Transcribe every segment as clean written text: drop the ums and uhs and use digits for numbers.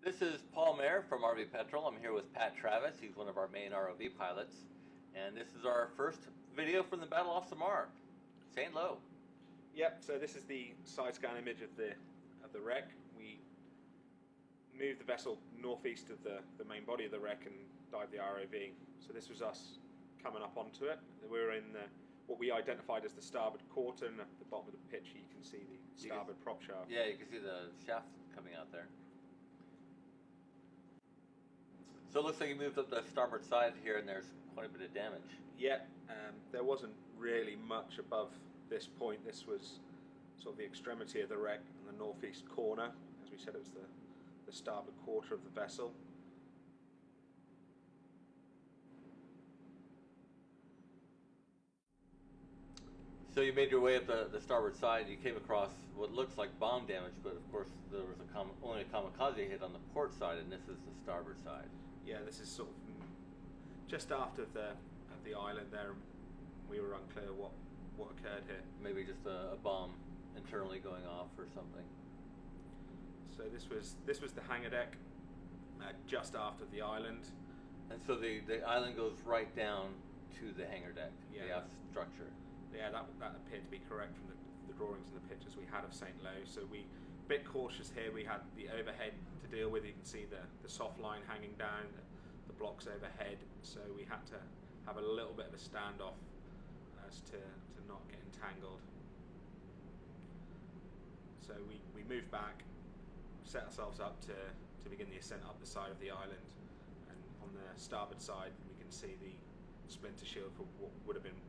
This is Paul Mayer from RV Petrol. I'm here with Pat Travis. He's one of our main ROV pilots. And this is our first video from the Battle off Samar, St-Lo. Yep, so this is the side scan image of the wreck. We moved the vessel northeast of the main body of the wreck and dived the ROV. So this was us coming up onto it. We were in what we identified as the starboard quarter, and at the bottom of the picture you can see the starboard prop shaft. Yeah, you can see the shaft coming out there. So it looks like you moved up the starboard side here and there's quite a bit of damage. Yeah, there wasn't really much above this point. This was sort of the extremity of the wreck in the northeast corner. As we said, it was the starboard quarter of the vessel. So you made your way up the starboard side. You came across what looks like bomb damage, but of course there was only a kamikaze hit on the port side, and this is the starboard side. Yeah, this is sort of just after the island there. We were unclear what occurred here. Maybe just a bomb internally going off or something. So this was the hangar deck just after the island. And so the island goes right down to the hangar deck, the aft structure. Yeah, that appeared to be correct from the drawings and the pictures we had of St-Lo. So we a bit cautious here. We had the overhead to deal with. You can see the soft line hanging down, the blocks overhead. So we had to have a little bit of a standoff as to not get entangled. So we moved back, set ourselves up to begin the ascent up the side of the island. And on the starboard side, we can see the splinter shield for what would have been,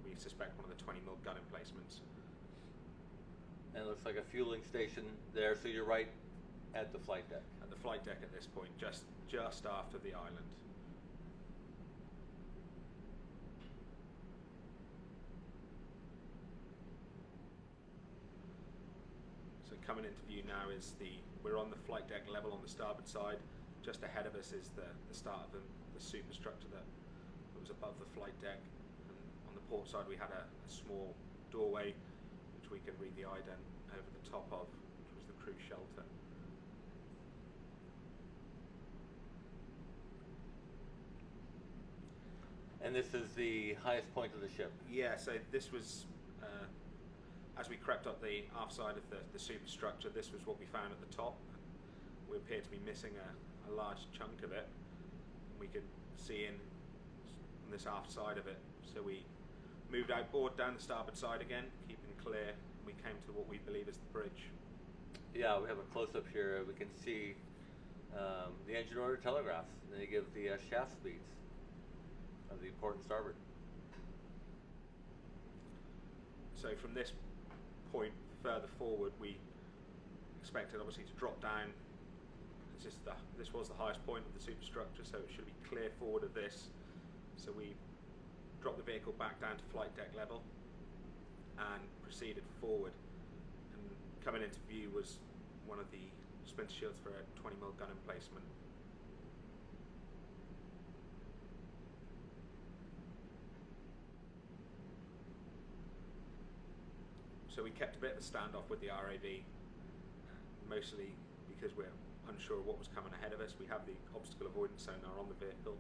we suspect, one of the 20mm gun emplacements. And it looks like a fueling station there, so you're right at the flight deck. At the flight deck at this point, just after the island. So coming into view now is we're on the flight deck level on the starboard side. Just ahead of us is the start of the superstructure that was above the flight deck. And on the port side we had a small doorway which we could read the ident over the top of, which was the crew shelter. And this is the highest point of the ship? Yeah, so this was, as we crept up the aft side of the superstructure, this was what we found at the top. We appeared to be missing a large chunk of it, and we could see in on this aft side of it. So we moved outboard down the starboard side again, keeping clear, and we came to what we believe is the bridge. Yeah, we have a close-up here. We can see the engine order telegraphs, and they give the shaft speeds of the port and starboard. So from this point further forward, we expected obviously to drop down. This was the highest point of the superstructure, so it should be clear forward of this. So we dropped the vehicle back down to flight deck level and proceeded forward. And coming into view was one of the splinter shields for a 20mm gun emplacement. So we kept a bit of a standoff with the RAV, mostly because we're unsure of what was coming ahead of us. We have the obstacle avoidance sonar on the vehicle.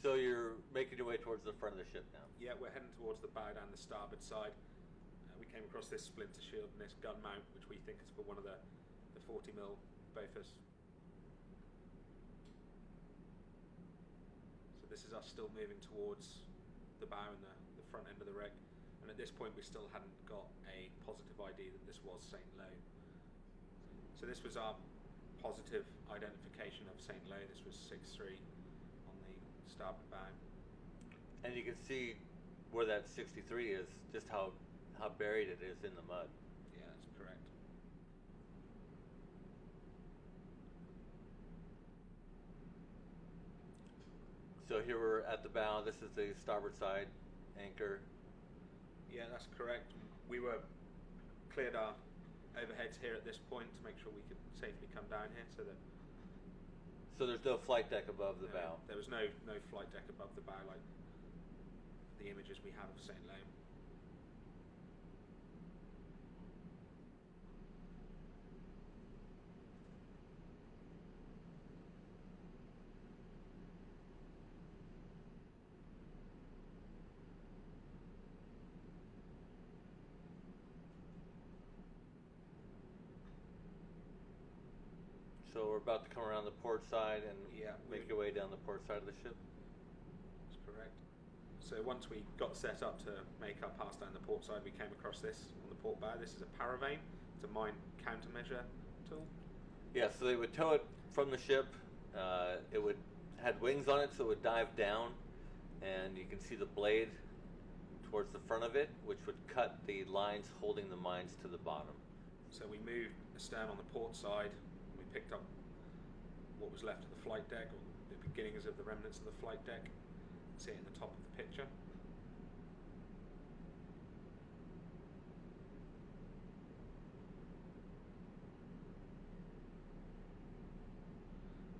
So you're making your way towards the front of the ship now? Yeah, we're heading towards the bow down the starboard side. We came across this splinter shield and this gun mount, which we think is for one of the 40mm Bofors. So this is us still moving towards the bow and the front end of the wreck. And at this point we still hadn't got a positive ID that this was St-Lo. So this was our positive identification of St-Lo. This was 6-3 on the starboard bow. And you can see where that 63 is, just how buried it is in the mud. Yeah, that's correct. So here we're at the bow. This is the starboard side anchor. Yeah, that's correct. We were cleared our overheads here at this point to make sure we could safely come down here. So there's no flight deck above the bow? There was no flight deck above the bow like the images we have of St-Lo. So we're about to come around the port side and Yeah, make your way down the port side of the ship. That's correct. So once we got set up to make our pass down the port side, we came across this on the port bow. This is a paravane. It's a mine countermeasure tool. Yeah, so they would tow it from the ship. It would had wings on it, so it would dive down, and you can see the blade towards the front of it, which would cut the lines holding the mines to the bottom. So we moved astern on the port side. We picked up what was left of the flight deck, or the beginnings of the remnants of the flight deck. See it in the top of the picture.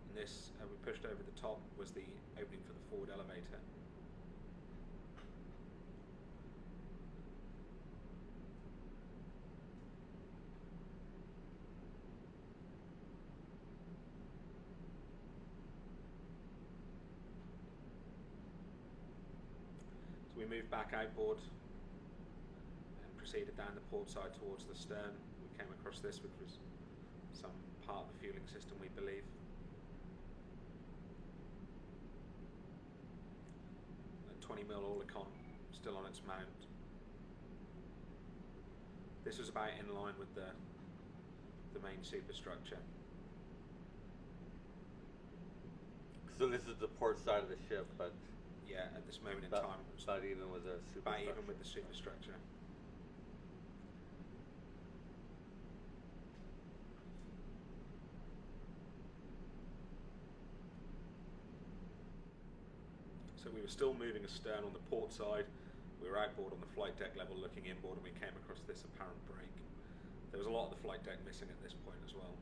And this, we pushed over the top, was the opening for the forward elevator. We moved back outboard and proceeded down the port side towards the stern. We came across this, which was some part of the fueling system, we believe. A 20mm Oerlikon still on its mount. This was about in line with the main superstructure. So this is the port side of the ship, but Yeah, at this moment in about, time, about even with the about superstructure. even with the superstructure. So we were still moving astern on the port side. We were outboard on the flight deck level looking inboard, and we came across this apparent break. There was a lot of the flight deck missing at this point as well.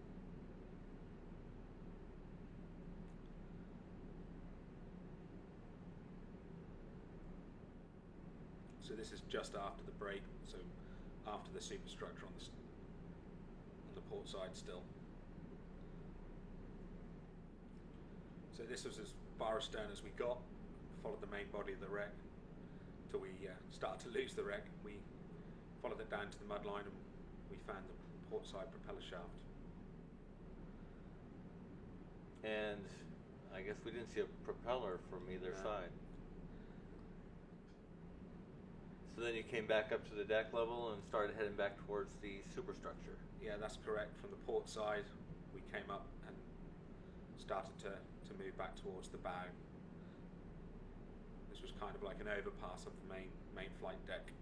So this is just after the break, so after the superstructure on the port side still. So this was as far astern as we got, followed the main body of the wreck till we started to lose the wreck. We followed it down to the mud line and we found the port side propeller shaft. And I guess we didn't see a propeller from either No. side. So then you came back up to the deck level and started heading back towards the superstructure. Yeah, that's correct. From the port side, we came up and started to move back towards the bow. This was kind of like an overpass of the main flight deck.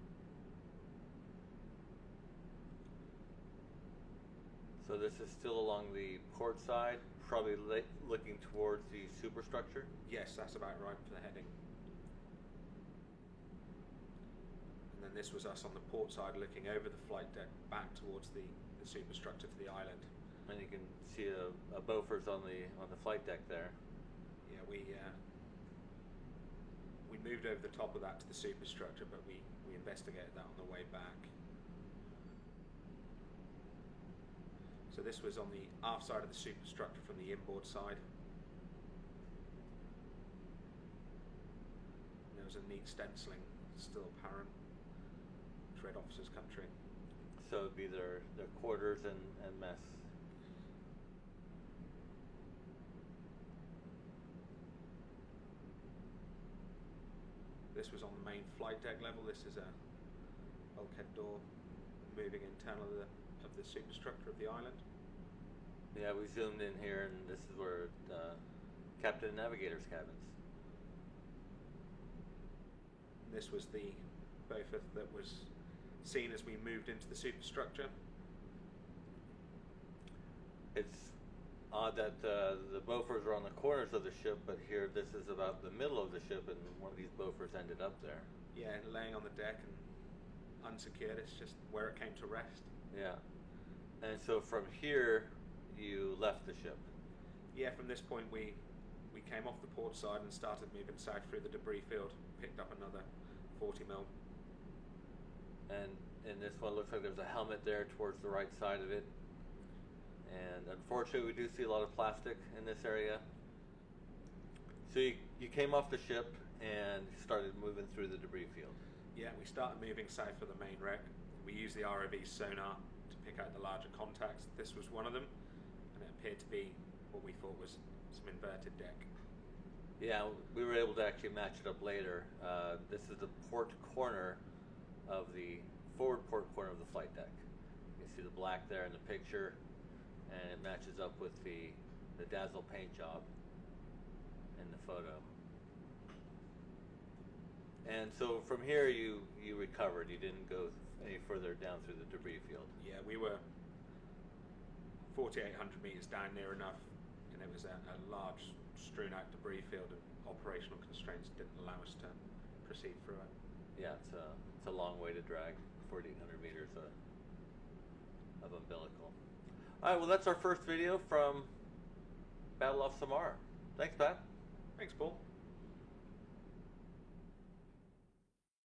So this is still along the port side, probably looking towards the superstructure. Yes, that's about right for the heading. And then this was us on the port side looking over the flight deck back towards the superstructure to the island. And you can see a Beaufort on the flight deck there. Yeah, we moved over the top of that to the superstructure, but we investigated that on the way back. So this was on the aft side of the superstructure from the inboard side. And there was a neat stenciling still apparent. Red officers' country. So it'd be their quarters and mess. This was on the main flight deck level. This is a bulkhead door moving internal of the superstructure of the island. Yeah, we zoomed in here, and this is where captain and navigator's cabins. This was the Beaufort that was seen as we moved into the superstructure. It's odd that the Beauforts are on the corners of the ship, but here this is about the middle of the ship, and one of these Beauforts ended up there. Yeah, laying on the deck and unsecured. It's just where it came to rest. Yeah. And so from here, you left the ship. Yeah, from this point we came off the port side and started moving south through the debris field. Picked up another 40mm. And in this one, looks like there's a helmet there towards the right side of it. And unfortunately, we do see a lot of plastic in this area. So you came off the ship and started moving through the debris field. Yeah, we started moving south for the main wreck. We used the ROV sonar to pick out the larger contacts. This was one of them, and it appeared to be what we thought was some inverted deck. Yeah, we were able to actually match it up later. This is the port corner of the forward port corner of the flight deck. You can see the black there in the picture, and it matches up with the dazzle paint job in the photo. And so from here you recovered. You didn't go any further down through the debris field. Yeah, we were 4,800 meters down near enough, and it was a large strewn out debris field, and operational constraints didn't allow us to proceed through it. Yeah, it's a long way to drag 4,800 meters of umbilical. All right, well, that's our first video from Battle off Samar. Thanks, Pat. Thanks, Paul.